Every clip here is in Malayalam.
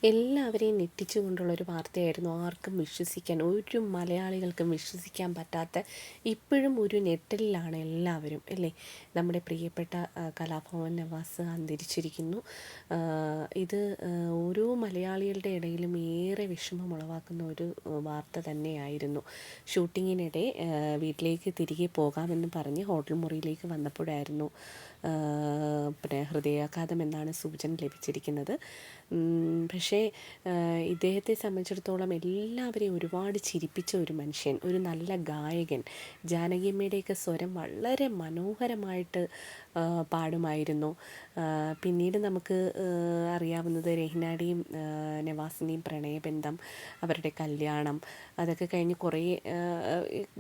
എല്ലാവരെയും ഞെട്ടിച്ചുകൊണ്ടുള്ളൊരു വാർത്തയായിരുന്നു. ആർക്കും വിശ്വസിക്കാൻ, ഒരു മലയാളികൾക്കും വിശ്വസിക്കാൻ പറ്റാത്ത, ഇപ്പോഴും ഒരു ഞെട്ടലിലാണ് എല്ലാവരും അല്ലേ. നമ്മുടെ പ്രിയപ്പെട്ട കലാഭവൻ നവാസ് അന്തരിച്ചിരിക്കുന്നു. ഇത് ഓരോ മലയാളികളുടെ ഇടയിലും ഏറെ വിഷമമുളവാക്കുന്ന ഒരു വാർത്ത തന്നെയായിരുന്നു. ഷൂട്ടിങ്ങിനിടെ വീട്ടിലേക്ക് തിരികെ പോകാമെന്ന് പറഞ്ഞ് ഹോട്ടൽ മുറിയിലേക്ക് വന്നപ്പോഴായിരുന്നു പിന്നെ ഹൃദയാഘാതം എന്നാണ് സൂചന ലഭിച്ചിരിക്കുന്നത്. പക്ഷേ ഇദ്ദേഹത്തെ സംബന്ധിച്ചിടത്തോളം എല്ലാവരെയും ഒരുപാട് ചിരിപ്പിച്ച ഒരു മനുഷ്യൻ, ഒരു നല്ല ഗായകൻ. ജാനകിയമ്മയുടെയൊക്കെ സ്വരം വളരെ മനോഹരമായിട്ട് പാടുമായിരുന്നു. പിന്നീട് നമുക്ക് അറിയാവുന്നത് രഹ്നായുടെയും നവാസിൻ്റെയും പ്രണയബന്ധം, അവരുടെ കല്യാണം, അതൊക്കെ കഴിഞ്ഞ് കുറേ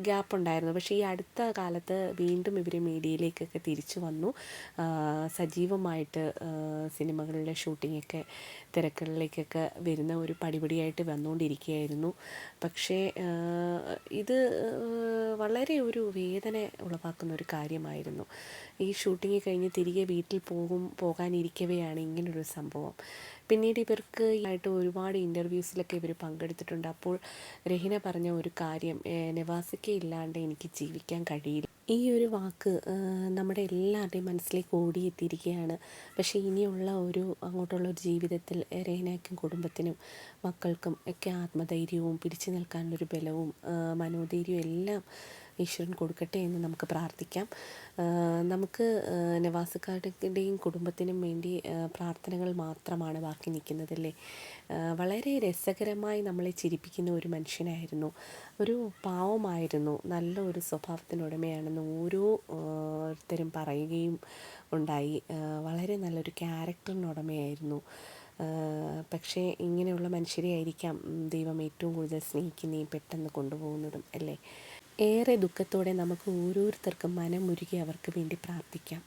ഗ്യാപ്പുണ്ടായിരുന്നു. പക്ഷേ ഈ അടുത്ത കാലത്ത് വീണ്ടും ഇവർ മീഡിയയിലേക്കൊക്കെ തിരിച്ചു വന്നു. സജീവമായിട്ട് സിനിമകളിലെ ഷൂട്ടിങ്ങൊക്കെ തിരക്കുകളിലേക്കൊക്കെ വരുന്ന ഒരു പടിപടിയായിട്ട് വന്നുകൊണ്ടിരിക്കുകയായിരുന്നു. പക്ഷേ ഇത് വളരെ ഒരു വേദന ഉളവാക്കുന്ന ഒരു കാര്യമായിരുന്നു. ഈ ഷൂട്ടിങ് കഴിഞ്ഞ് തിരികെ വീട്ടിൽ പോകാനിരിക്കവെയാണ് ഇങ്ങനൊരു സംഭവം. പിന്നീട് ഇവർക്ക് ആയിട്ട് ഒരുപാട് ഇൻ്റർവ്യൂസിലൊക്കെ ഇവർ പങ്കെടുത്തിട്ടുണ്ട്. അപ്പോൾ രഹിന പറഞ്ഞ ഒരു കാര്യം, നവാസിക്ക ഇല്ലാണ്ട് എനിക്ക് ജീവിക്കാൻ കഴിയില്ല. ഈ ഒരു വാക്ക് നമ്മുടെ എല്ലാവരുടെയും മനസ്സിലേക്ക് ഓടിയെത്തിയിരിക്കുകയാണ്. പക്ഷേ ഇനിയുള്ള അങ്ങോട്ടുള്ള ഒരു ജീവിതത്തിൽ രഹ്നയ്ക്കും കുടുംബത്തിനും മക്കൾക്കും ഒക്കെ ആത്മധൈര്യവും പിടിച്ചു നിൽക്കാനുള്ളൊരു ബലവും മനോധൈര്യവും എല്ലാം ഈശ്വരൻ കൊടുക്കട്ടെ എന്ന് നമുക്ക് പ്രാർത്ഥിക്കാം. നമുക്ക് നവാസുകാരുടെയും കുടുംബത്തിനും വേണ്ടി പ്രാർത്ഥനകൾ മാത്രമാണ് ബാക്കി നിൽക്കുന്നതല്ലേ. വളരെ രസകരമായി നമ്മളെ ചിരിപ്പിക്കുന്ന ഒരു മനുഷ്യനായിരുന്നു, ഒരു പാവമായിരുന്നു, നല്ല ഒരു സ്വഭാവത്തിനുടമയാണെന്ന് ഓരോരുത്തരും പറയുകയും ഉണ്ടായി. വളരെ നല്ലൊരു ക്യാരക്ടറിനുടമയായിരുന്നു. പക്ഷേ ഇങ്ങനെയുള്ള മനുഷ്യരെ ആയിരിക്കാം ദൈവം ഏറ്റവും കൂടുതൽ സ്നേഹിക്കുന്നതും പെട്ടെന്ന് കൊണ്ടുപോകുന്നതും അല്ലേ. ഏറെ ദുഃഖത്തോടെ നമുക്ക് ഓരോരുത്തർക്കും മനമുരുകി അവർക്ക് വേണ്ടി പ്രാർത്ഥിക്കാം.